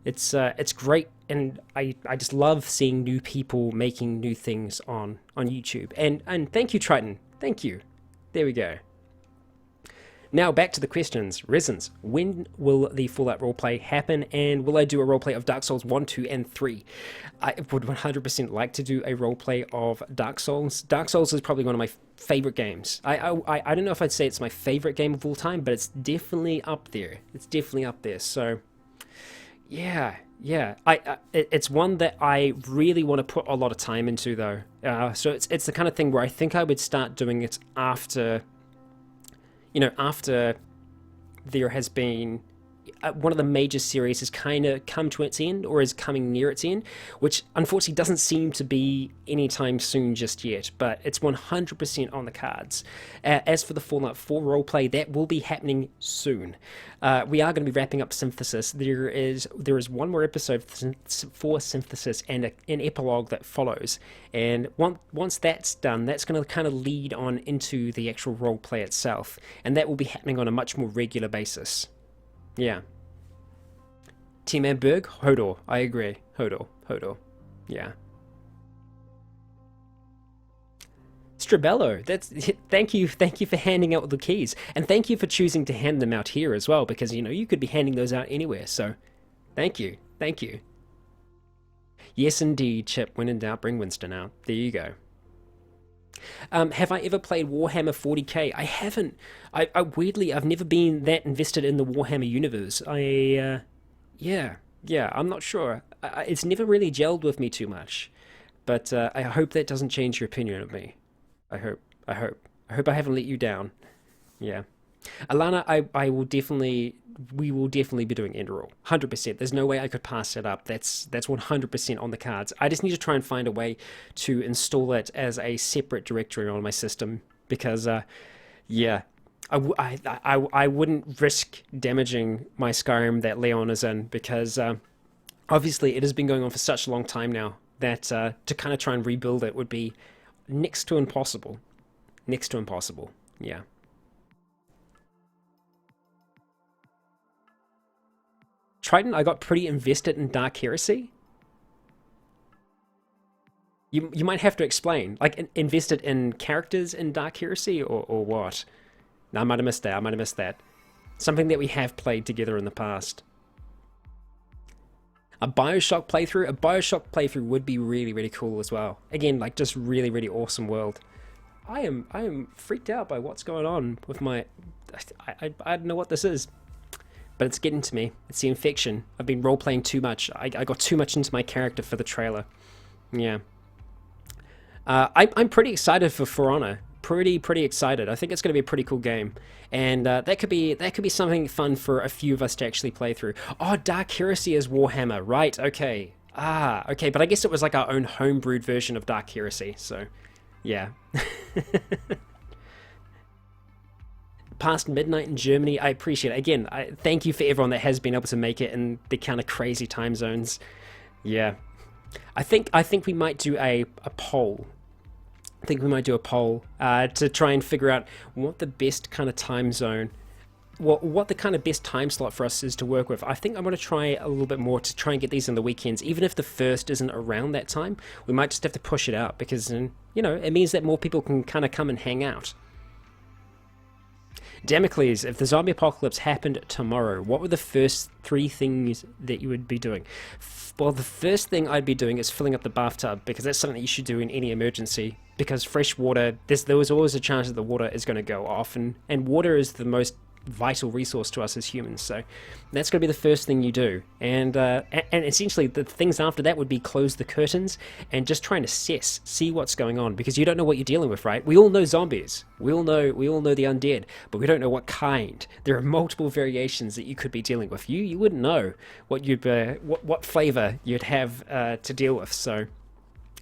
It's great, and I just love seeing new people making new things on YouTube. And thank you, Triton. Thank you. There we go. Now back to the questions. Resins, when will the Fallout roleplay happen, and will I do a roleplay of Dark Souls 1, 2, and 3? I would 100% like to do a roleplay of Dark Souls. Dark Souls is probably one of my favorite games. I don't know if I'd say it's my favorite game of all time, but it's definitely up there. It's definitely up there. So yeah. It's one that I really want to put a lot of time into, though. So it's the kind of thing where I think I would start doing it after, after there has been one of the major series has kind of come to its end, or is coming near its end, which unfortunately doesn't seem to be anytime soon just yet, but it's 100% on the cards. As for the Fallout 4 roleplay, that will be happening soon. We are going to be wrapping up Synthesis. There is one more episode for Synthesis and an epilogue that follows, and once that's done, that's going to kind of lead on into the actual roleplay itself, and that will be happening on a much more regular basis. Yeah. Team Berg, Hodor. I agree. Hodor. Yeah. Strabello, thank you for handing out the keys, and thank you for choosing to hand them out here as well, because you could be handing those out anywhere. So, thank you. Yes, indeed, Chip. When in doubt, bring Winston out. There you go. Have I ever played Warhammer 40k? I haven't. I weirdly, I've never been that invested in the Warhammer universe. I'm not sure. It's never really gelled with me too much. But I hope that doesn't change your opinion of me. I hope I haven't let you down. Yeah. Alana, we will definitely be doing Enderal. 100%. There's no way I could pass it up. That's 100% on the cards. I just need to try and find a way to install it as a separate directory on my system, because I wouldn't risk damaging my Skyrim that Leon is in, because obviously it has been going on for such a long time now that to kind of try and rebuild it would be next to impossible. Yeah. Triton, I got pretty invested in Dark Heresy. You might have to explain, like invested in characters in Dark Heresy, or what? No, I might have missed that. Something that we have played together in the past. A Bioshock playthrough would be really, really cool as well. Again, like, just really, really awesome world. I am freaked out by what's going on with my... I don't know what this is. But it's getting to me. It's the infection. I've been role-playing too much. I got too much into my character for the trailer. Yeah. I'm pretty excited for For Honor. Pretty excited. I think it's going to be a pretty cool game. And that could be something fun for a few of us to actually play through. Oh, Dark Heresy is Warhammer. Right, okay. Okay, but I guess it was like our own homebrewed version of Dark Heresy. So, yeah. Past midnight in Germany, I appreciate it. Again, thank you for everyone that has been able to make it in the kind of crazy time zones. Yeah. I think we might do a poll. To try and figure out what the best kind of time zone, what the kind of best time slot for us is to work with. I think I'm going to try a little bit more to try and get these in the weekends. Even if the first isn't around that time, we might just have to push it out, because, it means that more people can kind of come and hang out. Damocles, if the zombie apocalypse happened tomorrow, what were the first 3 things that you would be doing? Well, the first thing I'd be doing is filling up the bathtub, because that's something that you should do in any emergency, because fresh water, there was always a chance that the water is going to go off, and water is the most vital resource to us as humans. So that's going to be the first thing you do, and essentially the things after that would be close the curtains and just try and assess, see what's going on, because you don't know what you're dealing with, right? We all know zombies, we all know the undead, but we don't know what kind. There are multiple variations that you could be dealing with. You wouldn't know what what flavor you'd have to deal with. So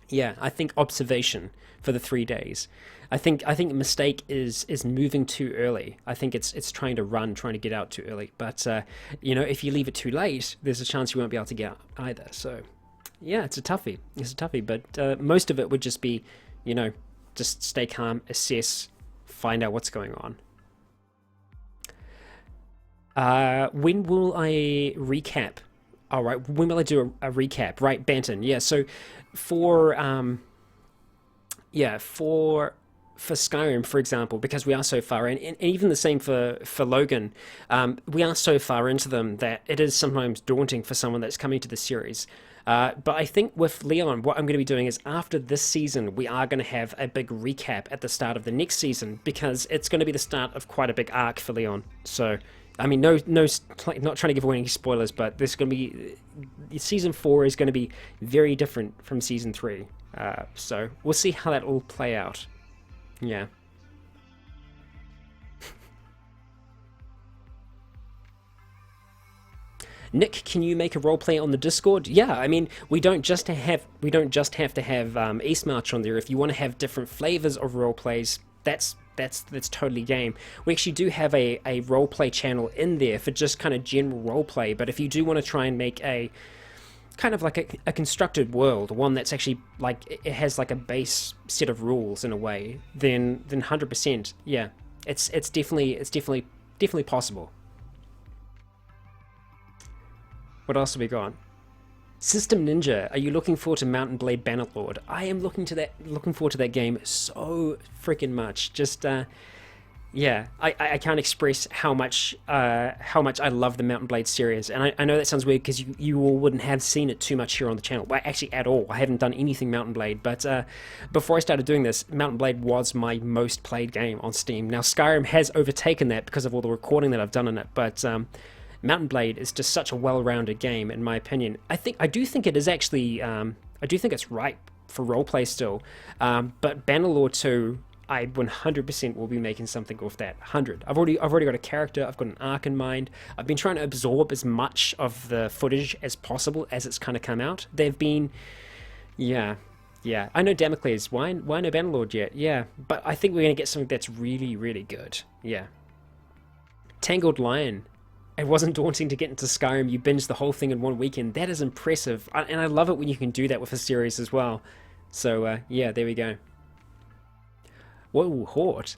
yeah, I think observation for the 3 days. I think the mistake is moving too early. I think it's trying to get out too early. But if you leave it too late, there's a chance you won't be able to get out either. So yeah, it's a toughie. But most of it would just be, just stay calm, assess, find out what's going on. When will I recap? All right, when will I do a recap? Right, Banton. Yeah, so for Skyrim, for example, because we are so far in, and even the same for Logan, we are so far into them that it is sometimes daunting for someone that's coming to the series. But I think with Leon, what I'm going to be doing is after this season, we are going to have a big recap at the start of the next season, because it's going to be the start of quite a big arc for Leon. So, I mean, not trying to give away any spoilers, but there's going to be season 4 is going to be very different from season 3. So we'll see how that all play out. Yeah. Nick, can you make a roleplay on the Discord? Yeah, I mean, we don't just have to have East March on there. If you want to have different flavors of roleplays, that's totally game. We actually do have a roleplay channel in there for just kind of general roleplay, but if you do want to try and make a kind of like a constructed world, one that's actually like it has like a base set of rules in a way, then 100%, yeah, it's definitely possible. What else have we got? System Ninja, are you looking forward to Mount & Blade Bannerlord? I am looking forward to that game so freaking much. Just yeah, I can't express how much I love the Mount & Blade series, and I know that sounds weird because you all wouldn't have seen it too much here on the channel, well, actually at all. I haven't done anything Mount & Blade, but before I started doing this, Mount & Blade was my most played game on Steam. Now Skyrim has overtaken that because of all the recording that I've done in it, but Mount & Blade is just such a well-rounded game, in my opinion. I do think it is actually, I do think it's ripe for roleplay still, but Bannerlord 2, I 100% will be making something with that. 100. I've already got a character. I've got an arc in mind. I've been trying to absorb as much of the footage as possible as it's kind of come out. They've been, yeah. I know Damocles. Why no Bannerlord yet? Yeah, but I think we're gonna get something that's really, really good. Yeah. Tangled Lion. It wasn't daunting to get into Skyrim. You binged the whole thing in one weekend. That is impressive, and I love it when you can do that with a series as well. So yeah, there we go. Whoa, Hort.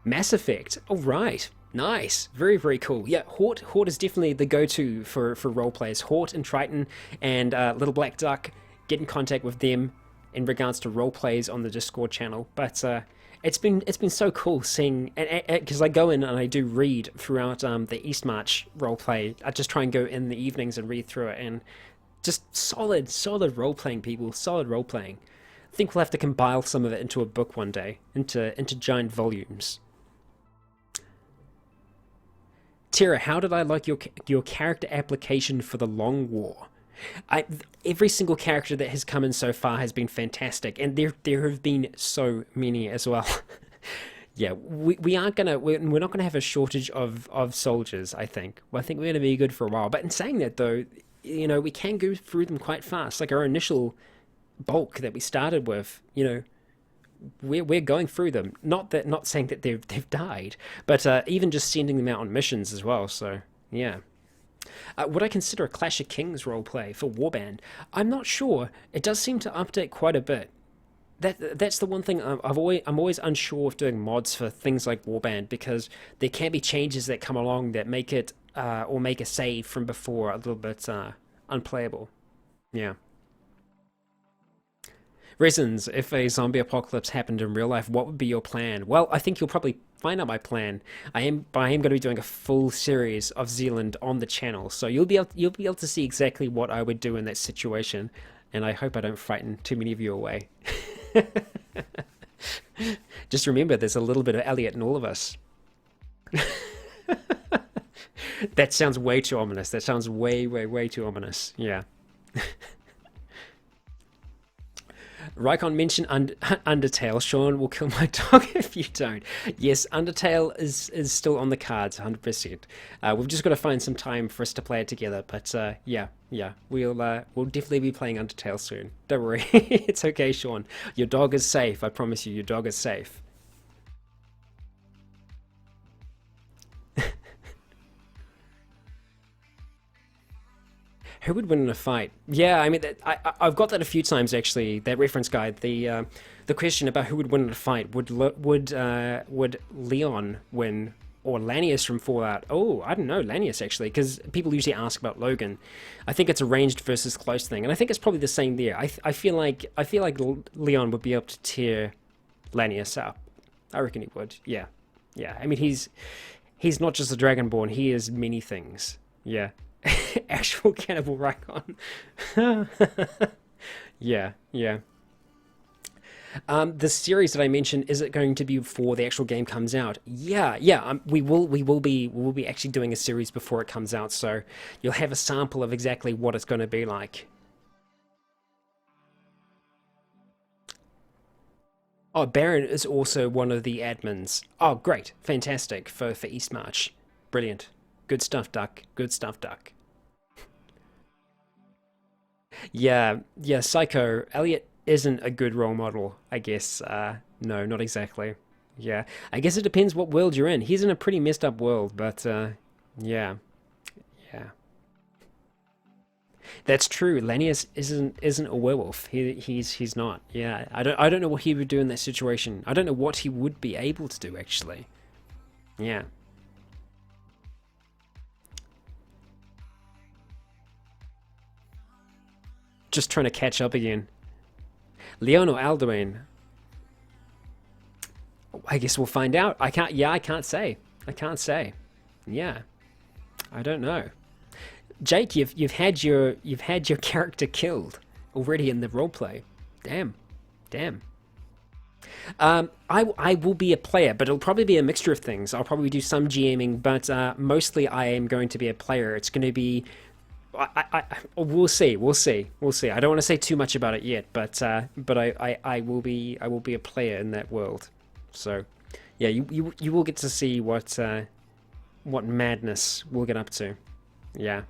Mass Effect. All right. Nice. Very, very cool. Yeah, Hort is definitely the go-to for role players. Hort and Triton and Little Black Duck, get in contact with them in regards to role plays on the Discord channel. But it's been so cool seeing, because I go in and I do read throughout the East March roleplay. I just try and go in the evenings and read through it, and just solid role-playing, people. Solid role-playing. I think we'll have to compile some of it into a book one day, into giant volumes. Tara, how did I like your character application for the Long War? Every single character that has come in so far has been fantastic, and there have been so many as well. Yeah, we're not gonna have a shortage of soldiers. I think we're gonna be good for a while. But in saying that, though, we can go through them quite fast. Like our initial bulk that we started with, we're going through them. Not saying that they've died, but even just sending them out on missions as well. So yeah. Would I consider a Clash of Kings roleplay for Warband? I'm not sure. It does seem to update quite a bit. That's the one thing I'm always unsure of doing mods for things like Warband, because there can be changes that come along that make it or make a save from before a little bit unplayable. Yeah. Resins, if a zombie apocalypse happened in real life, what would be your plan? Well, I think you'll probably find out my plan. I am going to be doing a full series of Zealand on the channel, so you'll be able to see exactly what I would do in that situation, and I hope I don't frighten too many of you away. Just remember, there's a little bit of Elliot in all of us. That sounds way too ominous. That sounds way too ominous. Yeah. Rycon mentioned Undertale. Sean will kill my dog if you don't. Yes, Undertale is still on the cards, 100%. We've just got to find some time for us to play it together. But yeah, we'll definitely be playing Undertale soon. Don't worry, it's okay, Sean. Your dog is safe. I promise you, your dog is safe. Who would win in a fight? Yeah, I mean, I've got that a few times actually. That reference guide, the question about who would win in a fight, would Leon win or Lanius from Fallout? Oh, I don't know, Lanius actually, because people usually ask about Logan. I think it's a ranged versus close thing, and I think it's probably the same there. I feel like Leon would be able to tear Lanius up. I reckon he would. Yeah, yeah. I mean, he's not just a Dragonborn. He is many things. Yeah. Actual cannibal Rycon. Yeah, yeah. The series that I mentioned, is it going to be before the actual game comes out? Yeah, yeah. We will be actually doing a series before it comes out, so you'll have a sample of exactly what it's going to be like. Oh, Baron is also one of the admins. Oh, great, fantastic for East March. Brilliant. Good stuff, Duck. Good stuff, Duck. Yeah, yeah, Psycho. Elliot isn't a good role model, I guess. No, not exactly. Yeah, I guess it depends what world you're in. He's in a pretty messed up world, but yeah, yeah, that's true. Lanius isn't a werewolf. He's not. Yeah, I don't know what he would do in that situation. I don't know what he would be able to do actually. Yeah, just trying to catch up again. Leon or Alduin? I guess we'll find out. I can't. Yeah, I can't say. I can't say. Yeah, I don't know. Jake, you've had your character killed already in the roleplay. Damn, damn. I will be a player, but it'll probably be a mixture of things. I'll probably do some GMing, but mostly I am going to be a player. It's going to be. We'll see. We'll see. We'll see. I don't want to say too much about it yet, but I will be a player in that world. So, yeah, you will get to see what madness we'll get up to. Yeah.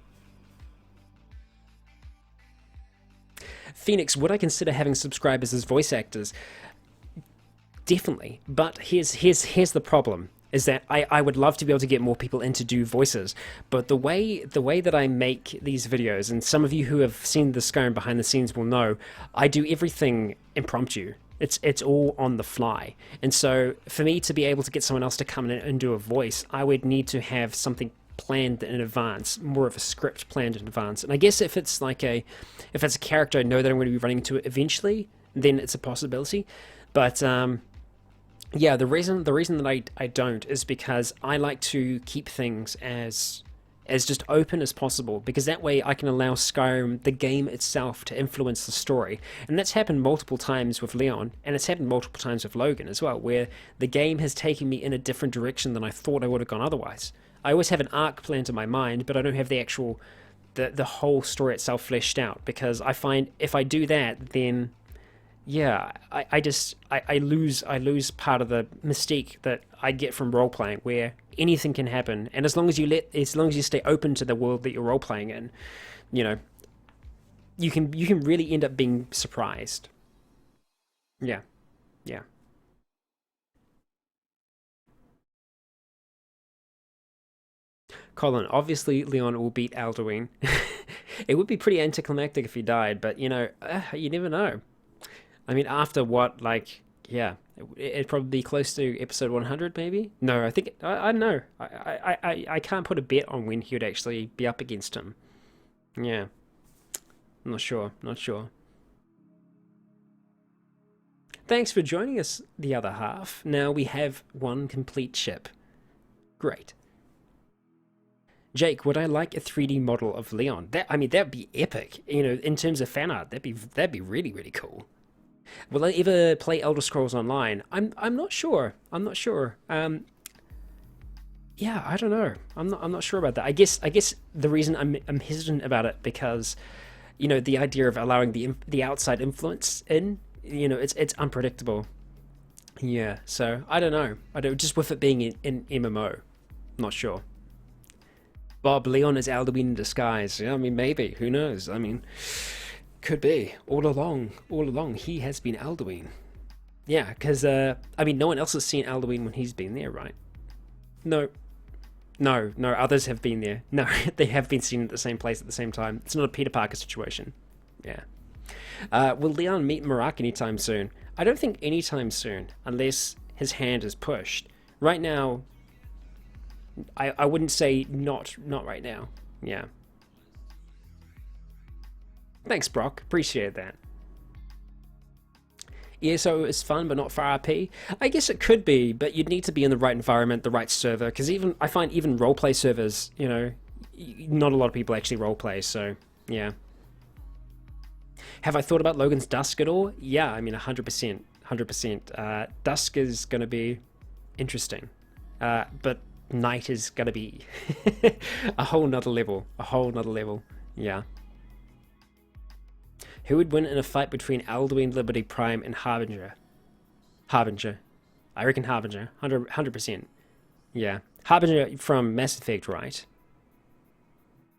Phoenix, would I consider having subscribers as voice actors? Definitely, but here's the problem. Is that I would love to be able to get more people in to do voices, but the way that I make these videos, and some of you who have seen the Skyrim behind the scenes will know, I do everything impromptu. It's all on the fly, and so for me to be able to get someone else to come in and do a voice, I would need to have something planned in advance, more of a script planned in advance. And I guess if it's a character I know that I'm going to be running into it eventually, then it's a possibility. But yeah, the reason that I don't is because I like to keep things as just open as possible, because that way I can allow Skyrim, the game itself, to influence the story. And that's happened multiple times with Leon, and it's happened multiple times with Logan as well, where the game has taken me in a different direction than I thought I would have gone otherwise. I always have an arc planned in my mind, but I don't have the actual the whole story itself fleshed out, because I find if I do that, then yeah, I lose part of the mystique that I get from role playing, where anything can happen, and as long as you stay open to the world that you're role playing in, you know, you can really end up being surprised. Yeah, yeah. Colin, obviously Leon will beat Alduin. It would be pretty anticlimactic if he died, but you never know. I mean, after what, like, yeah, it'd probably be close to episode 100, maybe? No, I think, I don't know. I can't put a bet on when he would actually be up against him. Yeah, I'm not sure, not sure. Thanks for joining us, the other half. Now we have one complete ship. Great. Jake, would I like a 3D model of Leon? I mean, that'd be epic. In terms of fan art, that'd be really, really cool. Will I ever play Elder Scrolls Online? I'm not sure. I'm not sure. Yeah, I don't know. I'm not sure about that. I guess the reason I'm hesitant about it because the idea of allowing the outside influence in, it's unpredictable. Yeah, so I don't know. I don't just with it being in MMO, not sure. Bob Leon is Alduin in disguise. Yeah, I mean maybe. Who knows? I mean, could be. All along, he has been Alduin. Yeah, because I mean, no one else has seen Alduin when he's been there, right? No, no. Others have been there. No, they have been seen at the same place at the same time. It's not a Peter Parker situation. Yeah. Will Leon meet Marak anytime soon? I don't think anytime soon, unless his hand is pushed. Right now, I wouldn't say not right now. Yeah. Thanks, Brock. Appreciate that. ESO is fun, but not for RP. I guess it could be, but you'd need to be in the right environment, the right server. Because even I find even roleplay servers, not a lot of people actually roleplay. So yeah. Have I thought about Logan's Dusk at all? Yeah, I mean 100%, 100%. Dusk is going to be interesting, but Night is going to be a whole nother level. A whole nother level. Yeah. Who would win in a fight between Alduin, Liberty Prime, and Harbinger? Harbinger. I reckon Harbinger. 100%. Yeah. Harbinger from Mass Effect, right?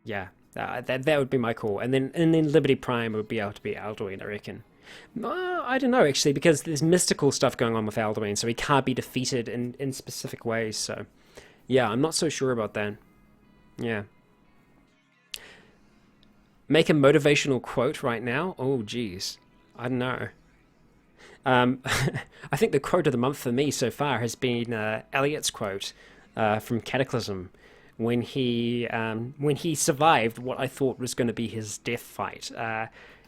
Yeah. That would be my call. And then Liberty Prime would be able to be Alduin, I reckon. I don't know, actually, because there's mystical stuff going on with Alduin, so he can't be defeated in specific ways. So, yeah, I'm not so sure about that. Yeah. Make a motivational quote right now? Oh, geez. I don't know. Um, I think the quote of the month for me so far has been Elliot's quote from Cataclysm when he survived what I thought was going to be his death fight.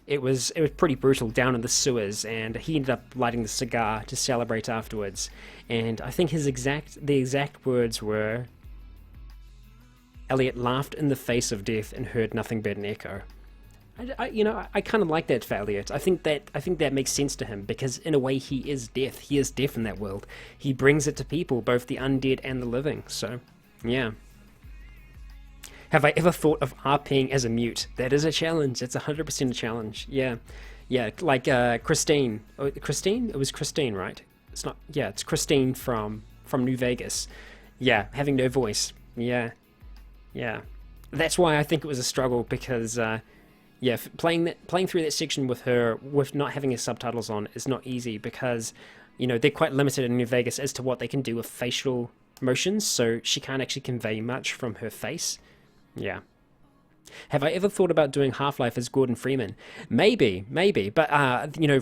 It was pretty brutal down in the sewers, and he ended up lighting the cigar to celebrate afterwards. And I think the exact words were, Elliot laughed in the face of death and heard nothing but an echo. I kind of like that for Elliot. I think that makes sense to him because in a way he is death. He is death in that world. He brings it to people, both the undead and the living. So, yeah. Have I ever thought of RPing as a mute? That is a challenge. It's 100% a challenge. Yeah, yeah. Like Christine. Oh, Christine. It was Christine, right? It's not. Yeah, it's Christine from New Vegas. Yeah, having no voice. Yeah, yeah. That's why I think it was a struggle because yeah, playing through that section with her with not having his subtitles on is not easy because they're quite limited in New Vegas as to what they can do with facial motions, so she can't actually convey much from her face. Yeah. Have I ever thought about doing Half-Life as Gordon Freeman? Maybe, but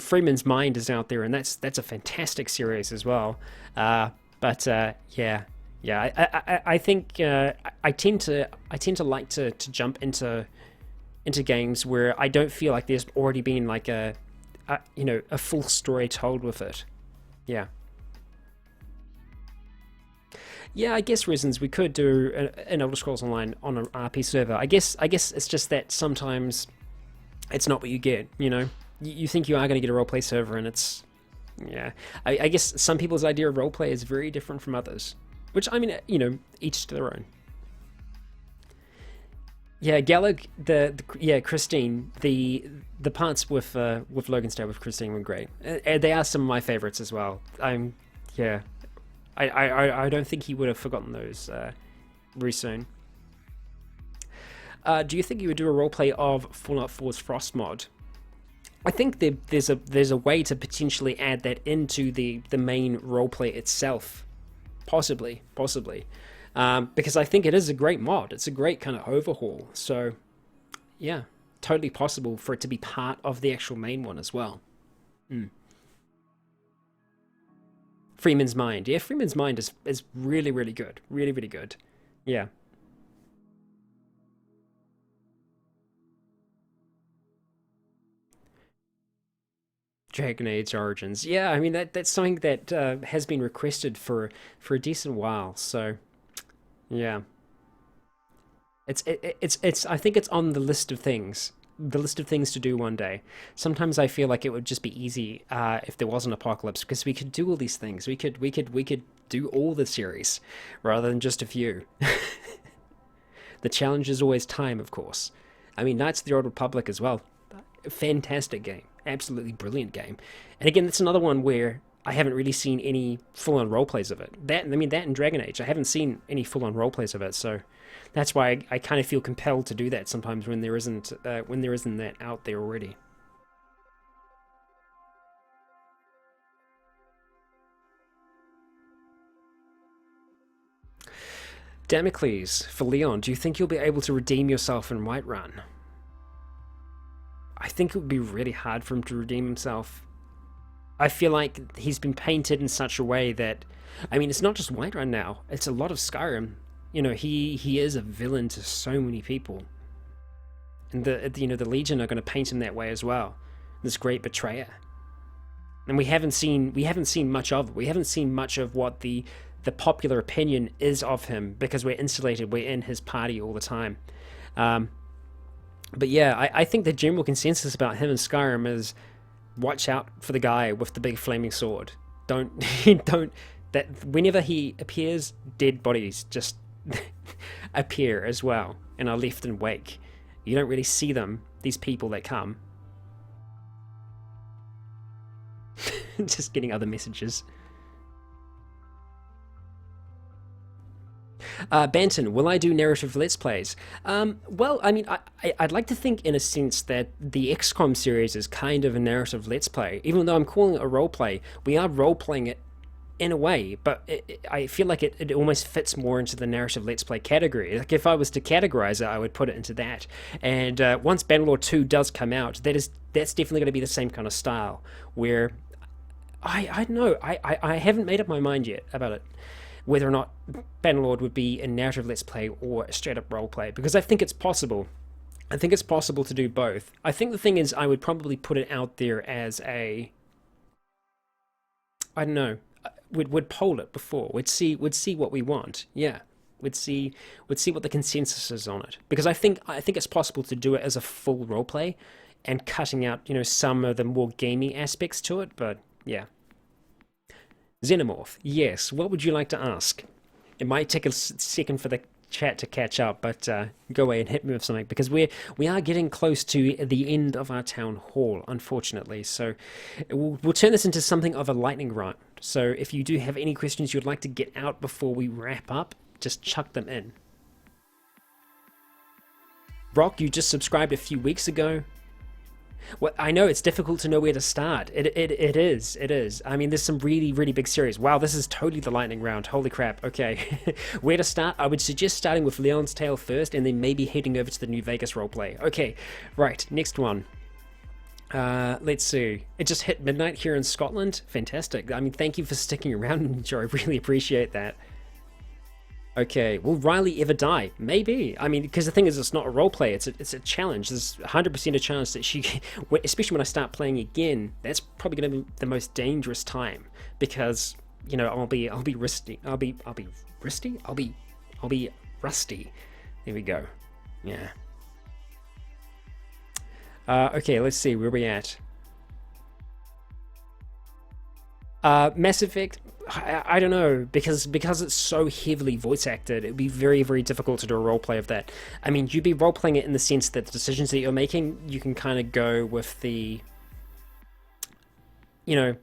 Freeman's Mind is out there, and that's a fantastic series as well. But yeah, yeah. I think I tend to like to jump into games where I don't feel like there's already been like a full story told with it. Yeah. Yeah, I guess reasons we could do an Elder Scrolls Online on an RP server. I guess it's just that sometimes it's not what you get. You think you are going to get a roleplay server, and it's yeah. I guess some people's idea of roleplay is very different from others, which I mean, each to their own. Yeah, Gallag, yeah, Christine, the parts with Logan's Day with Christine were great. They are some of my favorites as well. Yeah. I don't think he would have forgotten those very soon. Do you think you would do a roleplay of Fallout 4's Frost mod? I think there's a way to potentially add that into the main roleplay itself, possibly, because I think it is a great mod. It's a great kind of overhaul. So, yeah, totally possible for it to be part of the actual main one as well. Mm. Freeman's Mind. Yeah, Freeman's Mind is really, really good. Really, really good. Yeah. Dragon Age Origins. Yeah, I mean that's something that has been requested for a decent while. So yeah, it's I think it's on the list of things. the list of things to do one day. Sometimes I feel like it would just be easy if there was an apocalypse, because we could do all these things. We could do all the series rather than just a few. The challenge is always time, of course. I mean, Knights of the Old Republic as well. Fantastic game. Absolutely brilliant game. And again, that's another one where I haven't really seen any full-on roleplays of it. That and Dragon Age, I haven't seen any full-on roleplays of it, so that's why I kind of feel compelled to do that sometimes when there isn't that out there already. Damocles, for Leon, do you think you'll be able to redeem yourself in Whiterun? I think it would be really hard for him to redeem himself. I feel like he's been painted in such a way that, I mean, it's not just Whiterun now, it's a lot of Skyrim. You know, he is a villain to so many people. And the Legion are going to paint him that way as well. This great betrayer. And we haven't seen much of it. We haven't seen much of what the popular opinion is of him, because we're insulated, we're in his party all the time. But yeah, I think the general consensus about him in Skyrim is watch out for the guy with the big flaming sword. Don't that whenever he appears, dead bodies just appear as well and are left in wake. You don't really see them, these people that come. Just getting other messages. Banton, will I do narrative Let's Plays? Well, I mean, I'd like to think in a sense that the XCOM series is kind of a narrative Let's Play. Even though I'm calling it a roleplay, we are role-playing it in a way, but I feel like it almost fits more into the narrative Let's Play category. Like, if I was to categorize it, I would put it into that. And once Bannerlord 2 does come out, that's definitely going to be the same kind of style, where I don't know, I haven't made up my mind yet about it, whether or not Bannerlord would be a narrative Let's Play or a straight-up roleplay, because I think it's possible. I think it's possible to do both. I think the thing is, I would probably put it out there as a, I don't know, would poll it before. We'd see what we want. Yeah, we'd see what the consensus is on it, because I think it's possible to do it as a full roleplay, and cutting out, you know, some of the more gaming aspects to it. But yeah. Xenomorph, yes. What would you like to ask? It might take a second for the chat to catch up, but go away and hit me with something, because we are getting close to the end of our town hall, unfortunately. So we'll turn this into something of a lightning round. So if you do have any questions you'd like to get out before we wrap up, just chuck them in. Brock, you just subscribed a few weeks ago. Well, I know it's difficult to know where to start. It is. I mean, there's some really, really big series. Wow, this is totally the lightning round. Holy crap. Okay. Where to start? I would suggest starting with Leon's Tale first, and then maybe heading over to the New Vegas roleplay. Okay, right, next one. Let's see. It just hit midnight here in Scotland. Fantastic. I mean, thank you for sticking around, Joe. I really appreciate that. Okay, will Riley ever die? Maybe. I mean, because the thing is, it's not a roleplay, it's a challenge. There's 100% a chance that she, especially when I start playing again, that's probably going to be the most dangerous time, because, you know, I'll be rusty. I'll be rusty. There we go. Yeah. Okay, let's see, where are we at? Mass Effect, I don't know, because it's so heavily voice acted, it'd be very, very difficult to do a roleplay of that. I mean, you'd be roleplaying it in the sense that the decisions that you're making, you can kind of go with the, you know,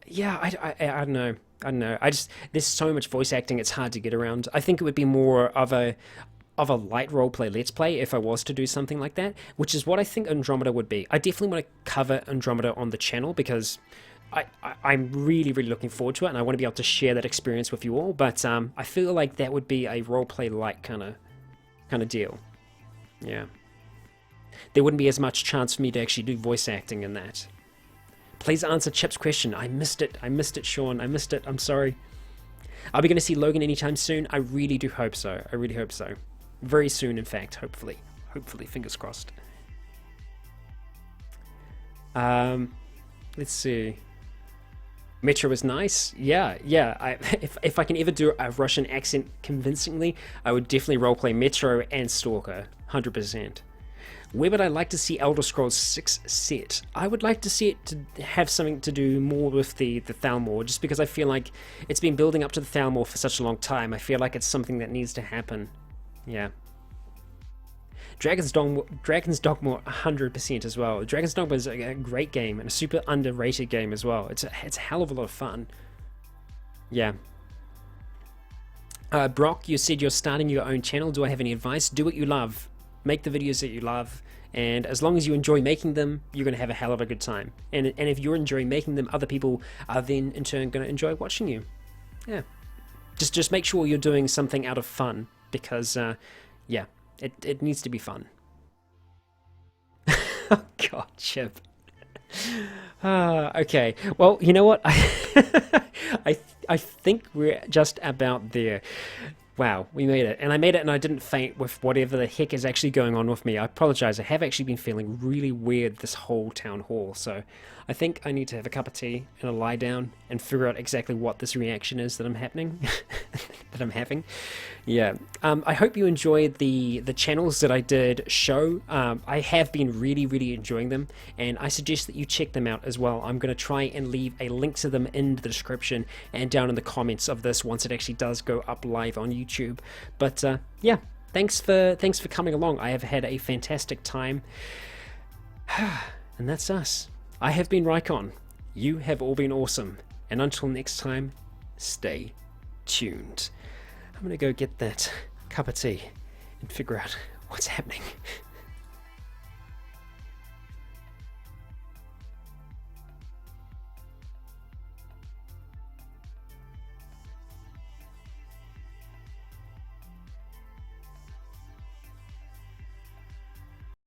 yeah, I don't know. There's so much voice acting, it's hard to get around. I think it would be more of a light roleplay Let's Play if I was to do something like that, which is what I think Andromeda would be. I definitely want to cover Andromeda on the channel, because I'm really, really looking forward to it, and I want to be able to share that experience with you all, but I feel like that would be a roleplay-like kind of deal. Yeah. There wouldn't be as much chance for me to actually do voice acting in that. Please answer Chip's question. I missed it, Sean. I missed it. I'm sorry. Are we going to see Logan anytime soon? I really do hope so. I really hope so. Very soon, in fact, hopefully. Hopefully, fingers crossed. Let's see. Metro was nice. Yeah. If I can ever do a Russian accent convincingly, I would definitely roleplay Metro and Stalker, 100%. Where would I like to see Elder Scrolls 6 set? I would like to see it to have something to do more with the Thalmor, just because I feel like it's been building up to the Thalmor for such a long time. I feel like it's something that needs to happen. Yeah. Dragon's Dogma 100% as well. Dragon's Dogma is a great game and a super underrated game as well. It's a hell of a lot of fun. Yeah. Brock, you said you're starting your own channel. Do I have any advice? Do what you love. Make the videos that you love. And as long as you enjoy making them, you're going to have a hell of a good time. And if you're enjoying making them, other people are then in turn going to enjoy watching you. Yeah. Just make sure you're doing something out of fun. Because, yeah, it needs to be fun. Oh, God, Chip. Okay, well, you know what? I think we're just about there. Wow, we made it. And I made it and I didn't faint with whatever the heck is actually going on with me. I apologize. I have actually been feeling really weird this whole town hall. So I think I need to have a cup of tea and a lie down and figure out exactly what this reaction is that I'm having. Yeah. I hope you enjoyed the channels that I did show. I have been really enjoying them, and I suggest that you check them out as well. I'm going to try and leave a link to them in the description and down in the comments of this once it actually does go up live on YouTube. But yeah, thanks for coming along. I have had a fantastic time. And that's us. I have been Rycon. You have all been awesome. And until next time, stay tuned. I'm going to go get that cup of tea and figure out what's happening.